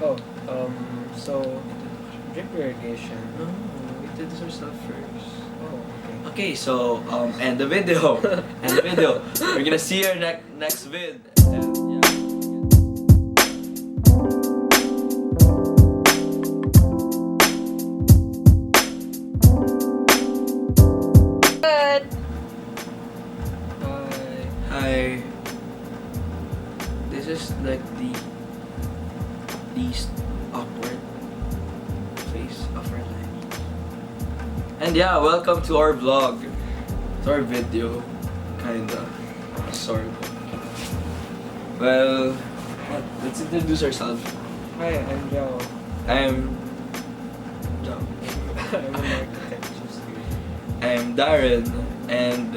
Oh, so drip irrigation. No, we introduce ourselves first. Oh, okay. Okay, so end the video. End the video. We're gonna see you next vid. And, yeah. Good. Hi. This is like the least awkward phase of our life. And yeah, welcome to our vlog. To our video. Kinda. Sort of. Well, let's introduce ourselves. Hi, I'm Joe. I'm John. I'm an architecture student. I'm Darren, and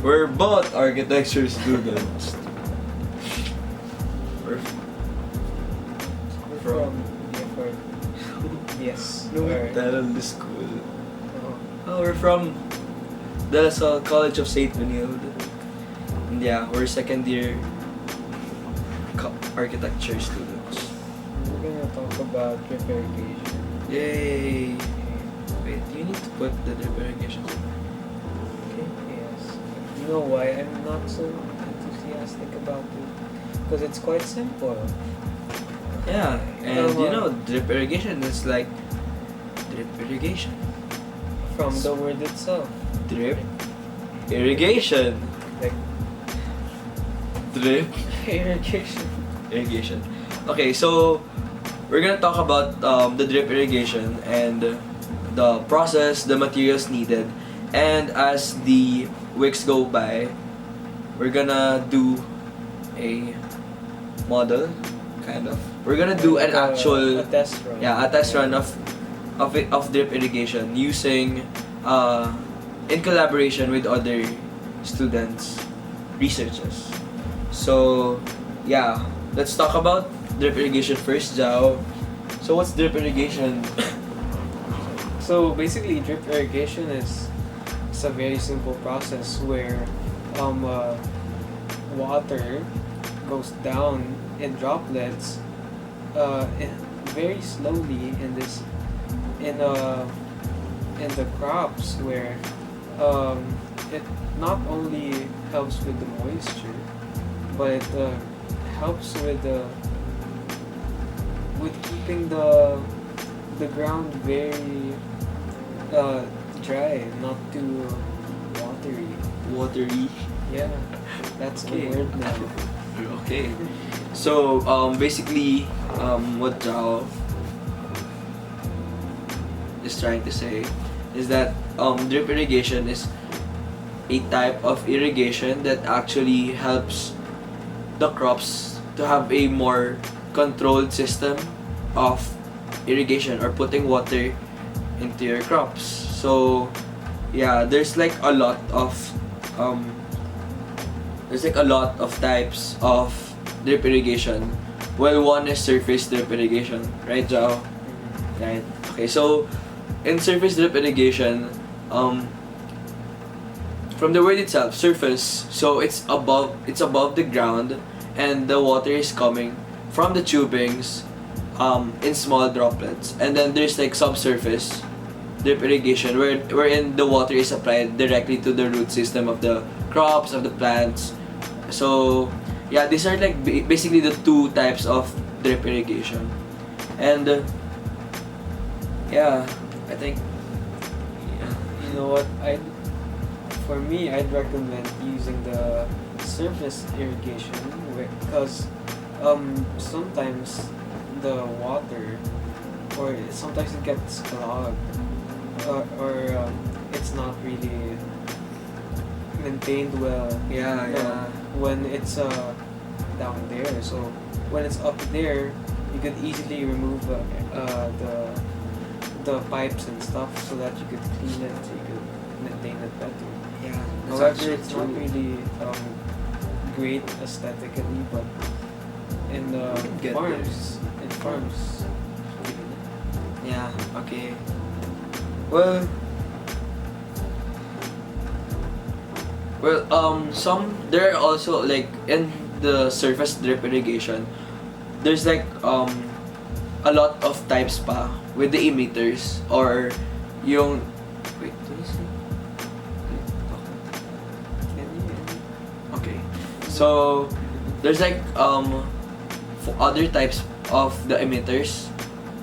we're both architecture students. We're We're From? Gifford. Yes. no Where? tell the school. Oh, Oh, we're from De La Salle College of St. Benilde. And yeah, we're second year architecture students. we're gonna talk about drip irrigation. Yay! Wait, you need to put the drip irrigation. Okay. Yes. You know why I'm not so enthusiastic about it? Because it's quite simple. Yeah, and Come you on. know, drip irrigation is like drip irrigation. From the word itself. Drip irrigation. Like Drip irrigation. irrigation. Okay, so we're gonna talk about the drip irrigation and the process, the materials needed, and as the weeks go by, we're gonna do a model, kind of. We're gonna do an Like actual a test run. a test run of drip irrigation using in collaboration with other students, researchers. So yeah, let's talk about drip irrigation first, Jao. So what's drip irrigation? So basically, drip irrigation is it's a very simple process where water goes down in droplets very slowly in the crops where it not only helps with the moisture but it helps with keeping the ground very dry, not too watery. Watery. Yeah, that's Okay. the word now. Okay. So basically what Jao is trying to say is that drip irrigation is a type of irrigation that actually helps the crops to have a more controlled system of irrigation or putting water into your crops. So yeah, there's like a lot of types of drip irrigation. Well, one is surface drip irrigation, right, Jao? Right. Okay, so in surface drip irrigation, from the word itself, surface, so it's above the ground, and the water is coming from the tubings in small droplets. And then there's like subsurface drip irrigation wherein the water is applied directly to the root system of the crops, of the plants. So yeah, these are like basically the two types of drip irrigation. And yeah, I think yeah. You know what? For me, I'd recommend using the surface irrigation because sometimes the water or sometimes it gets clogged or it's not really maintained well. Yeah. When it's down there. So when it's up there, you could easily remove the pipes and stuff so that you could clean it, so you could maintain it better. Yeah, that's However, actually it's not true. really great aesthetically, but in Get farms, Yeah, okay. Well, there are also like in the surface drip irrigation, there's like a lot of types pa with the emitters or yung wait, do you see? Okay. So there's like for other types of the emitters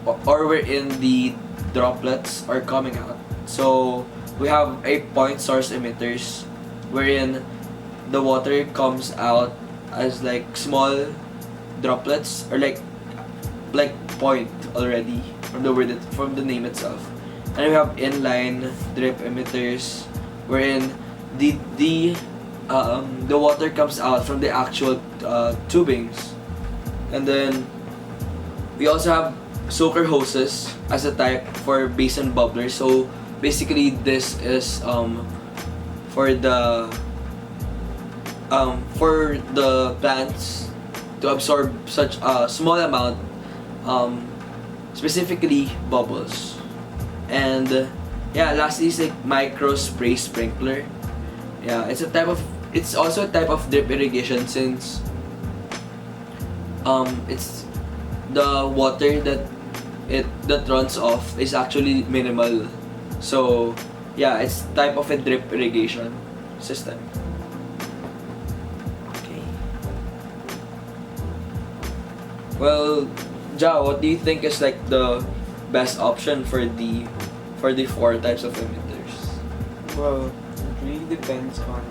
or wherein the droplets are coming out. So we have a point source emitters wherein the water comes out as like small droplets or like point already from the word from the name itself. And we have inline drip emitters wherein the water comes out from the actual tubings. And then we also have soaker hoses as a type for basin bubblers. So basically this is for the plants to absorb such a small amount, specifically bubbles. And yeah, lastly is like micro spray sprinkler. Yeah, it's also a type of drip irrigation since it's the water that runs off is actually minimal. So yeah, it's type of a drip irrigation system. Okay. Well, Ja, what do you think is like the best option for the four types of emitters? Well, it really depends on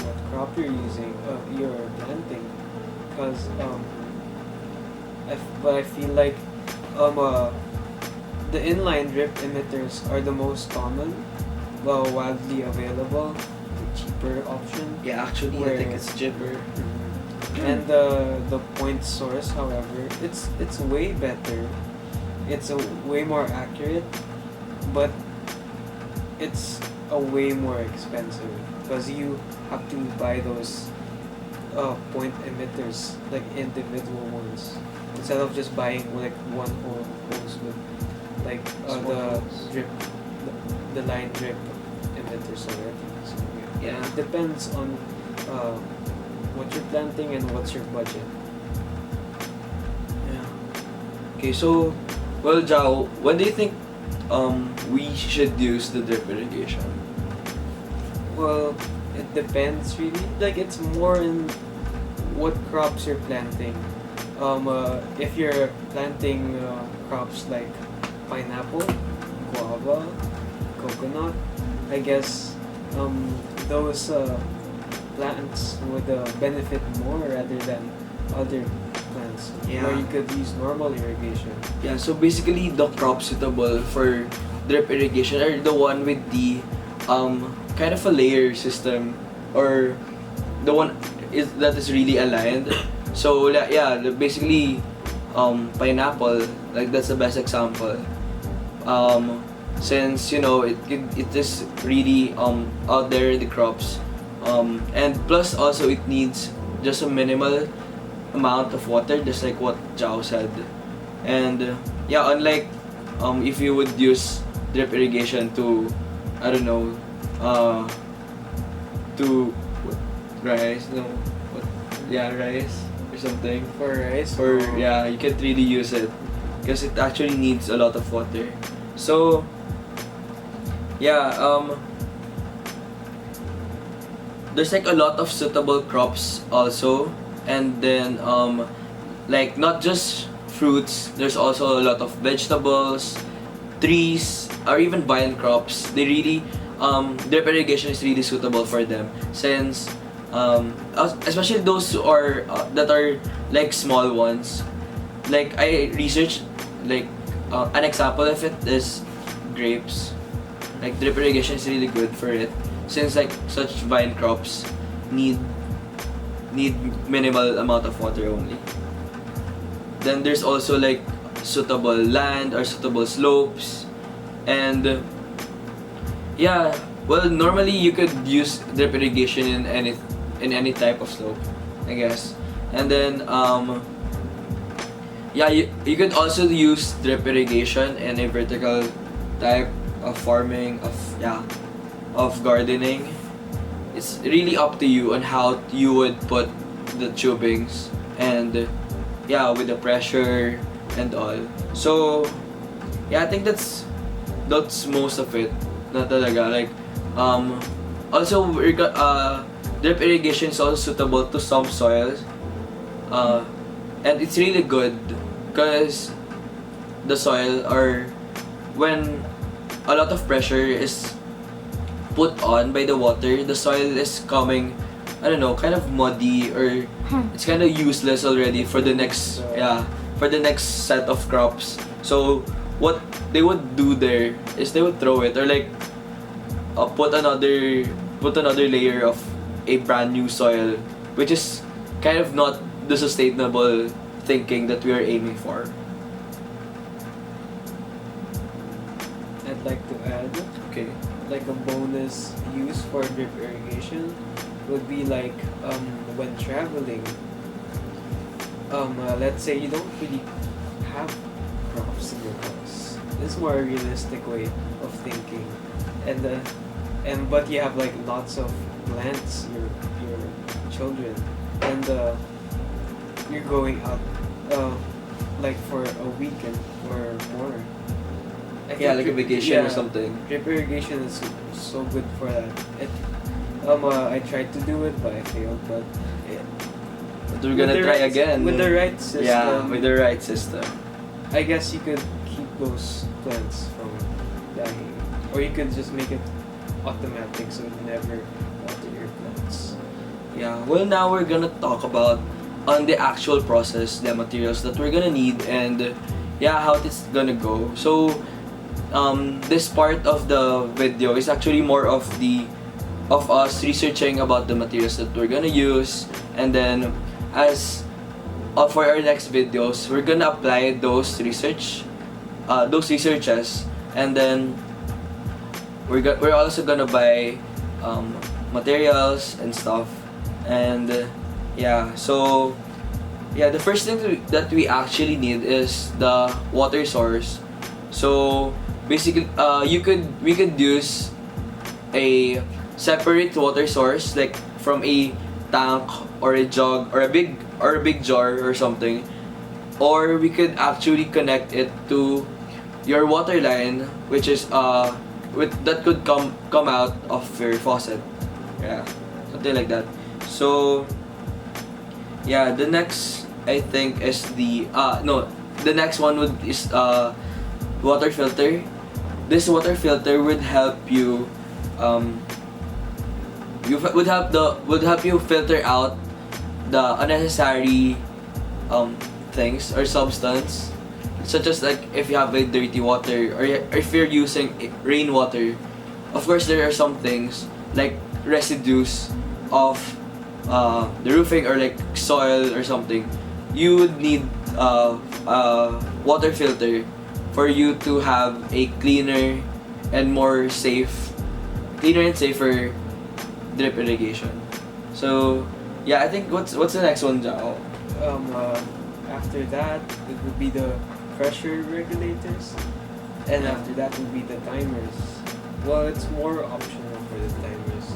what crop you're planting, because but I feel like the inline drip emitters are the most common, well, widely available, the cheaper option. Yeah, actually, I think it's cheaper. And the point source, however, it's way better. It's a way more accurate, but it's a way more expensive because you have to buy those point emitters, like individual ones, instead of just buying like one whole hose with like the line drip emitters already. So Yeah. it depends on what you're planting and what's your budget. Yeah. Okay, so, well, Jao, when do you think we should use the drip irrigation? Well, it depends really. Like, it's more in what crops you're planting. If you're planting crops like pineapple, guava, coconut, I guess those plants would benefit more rather than other plants where you could use normal irrigation. Yeah, so basically the crop suitable for drip irrigation are the one with the kind of a layer system, or the one that is really aligned. So yeah, basically pineapple, like that's the best example. Since you know it is really out there in the crops, and plus also it needs just a minimal amount of water, just like what Jao said. And yeah, unlike if you would use drip irrigation to, I don't know, to rice, no, what, yeah, rice or something. For rice, Or yeah, you can't really use it because it actually needs a lot of water. So yeah, there's like a lot of suitable crops also, and then like not just fruits, there's also a lot of vegetables, trees, or even vine crops. They really drip irrigation is really suitable for them since especially those who are that are like small ones. Like I researched like an example of it is grapes. Like drip irrigation is really good for it since like such vine crops need minimal amount of water only. Then there's also like suitable land or suitable slopes, and yeah, well, normally you could use drip irrigation in any type of slope, I guess. And then yeah, you could also use drip irrigation in a vertical type of farming, of gardening. It's really up to you on how you would put the tubings and yeah, with the pressure and all. So yeah, I think that's most of it. Na talaga, like also drip irrigation is also suitable to some soils, and it's really good because the soil, or when a lot of pressure is put on by the water, the soil is coming, I don't know, kind of muddy, or it's kind of useless already for the next set of crops. So what they would do there is they would throw it, or like put another layer of a brand new soil, which is kind of not the sustainable thinking that we are aiming for. I'd like to add, Okay. like a bonus use for drip irrigation would be like when traveling. Let's say you don't really have crops in your house. This is more a realistic way of thinking, but you have like lots of plants, your children, and you're going out like for a weekend or more. Yeah, like a vacation or something. Drip irrigation is so good for that. I tried to do it, but I failed. But But we're gonna try again. with the right system. Yeah, with the right system. I guess you could keep those plants from dying, or you could just make it automatic so you never water your plants. Yeah. Well, now we're gonna talk about on the actual process, the materials that we're gonna need, and yeah, how it's gonna go. So, this part of the video is actually more of us researching about the materials that we're gonna use, and then as for our next videos, we're gonna apply those researches, and then we're also gonna buy materials and stuff, and yeah. So yeah, the first thing that we actually need is the water source. So basically, we could use a separate water source, like from a tank or a jug or a big jar or something, or we could actually connect it to your water line, which is that could come out of your faucet. Yeah, something like that. So yeah, the next I think is the next one is water filter. This water filter would help you would help you filter out the unnecessary things or substance, such as like if you have a dirty water, or if you're using rainwater. Of course, there are some things like residues of the roofing, or like soil or something. You would need water filter for you to have a cleaner and safer drip irrigation. So yeah, I think what's the next one, Jao? After that, it would be the pressure regulators, and Yeah. after that would be the timers. Well, it's more optional for the timers,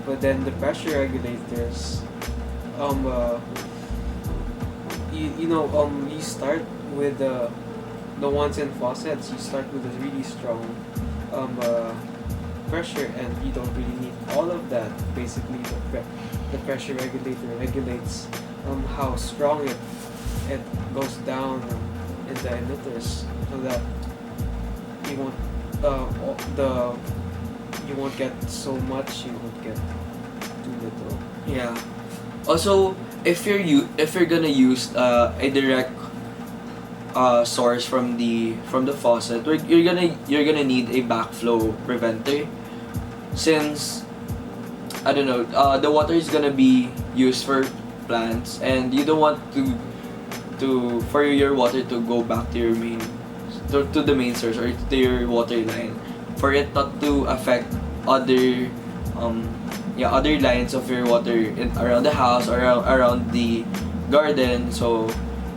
but then the pressure regulators, you start with the ones in faucets. You start with a really strong pressure, and you don't really need all of that. Basically, the pressure regulator regulates how strong it goes down in the emitters, so that you won't you won't get so much, you won't get too little. Yeah. Also, if you're gonna use a direct source from the faucet, you're gonna need a backflow preventer, since I don't know, the water is gonna be used for plants, and you don't want for your water to go back to the main source, or to your water line, for it not to affect other lines of your water around the house, or around the garden. So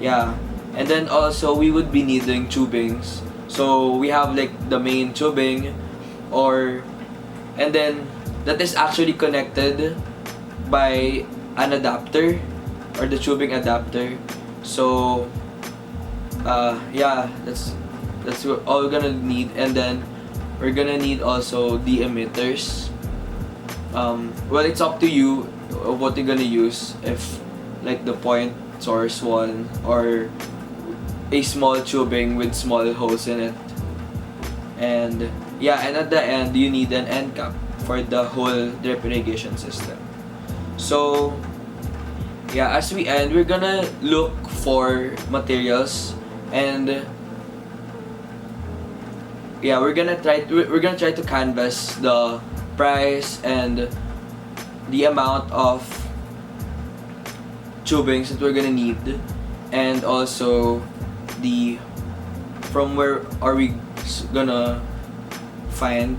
yeah, and then also we would be needing tubings. So we have like the main tubing, and then that is actually connected by an adapter, or the tubing adapter. So yeah, that's all we're gonna need, and then we're gonna need also the emitters. Well, it's up to you what you're gonna use, if like the point source one or a small tubing with small holes in it. And yeah, and at the end you need an end cap for the whole drip irrigation system. So yeah, as we end, we're gonna look for materials, and yeah, we're gonna try to canvas the price and the amount of tubings that we're gonna need, and also the from where are we gonna find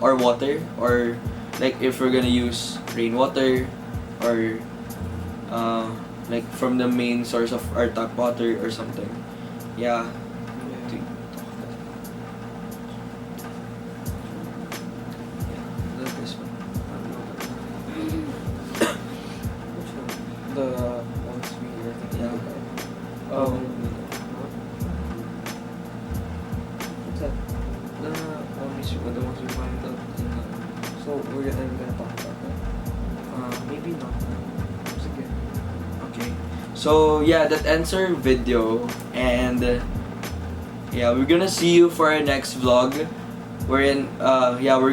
our water, or like if we're gonna use rainwater, or like from the main source of our tap water or something. Yeah. This one. Which one? The ones we were thinking Yeah. about. What's that? The ones we find out in So we're gonna talk about that. Maybe not. Sige. okay. So yeah, that ends our video, and yeah, we're gonna see you for our next vlog. We're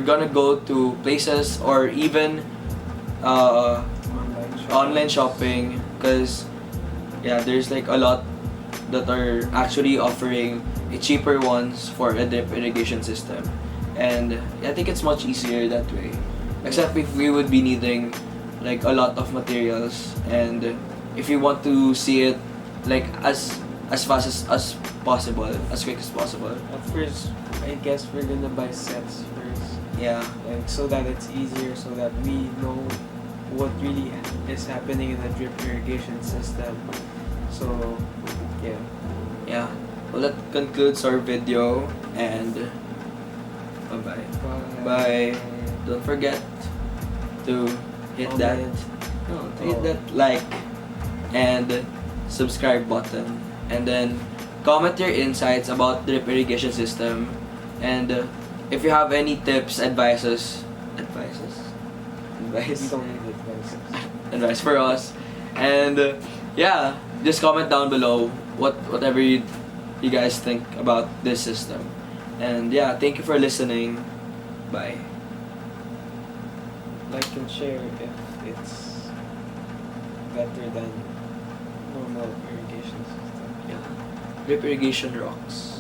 gonna go to places, or even online shopping, because yeah, there's like a lot that are actually offering a cheaper ones for a drip irrigation system, and I think it's much easier that way, except if we would be needing like a lot of materials, and if you want to see it like as fast as possible, as quick as possible. At first, I guess we're gonna buy sets first. Yeah. Like, so that it's easier, so that we know what really is happening in the drip irrigation system. So, yeah. Yeah. Well, that concludes our video, and bye-bye. Bye. Don't forget to hit that hit that like and subscribe button, and then comment your insights about drip irrigation system, and if you have any tips, advice We don't need advice. advice for us, and yeah, just comment down below whatever you guys think about this system. And yeah, thank you for listening. Bye. Like and share if it's better than normal irrigation system. Yeah. Drip irrigation rocks.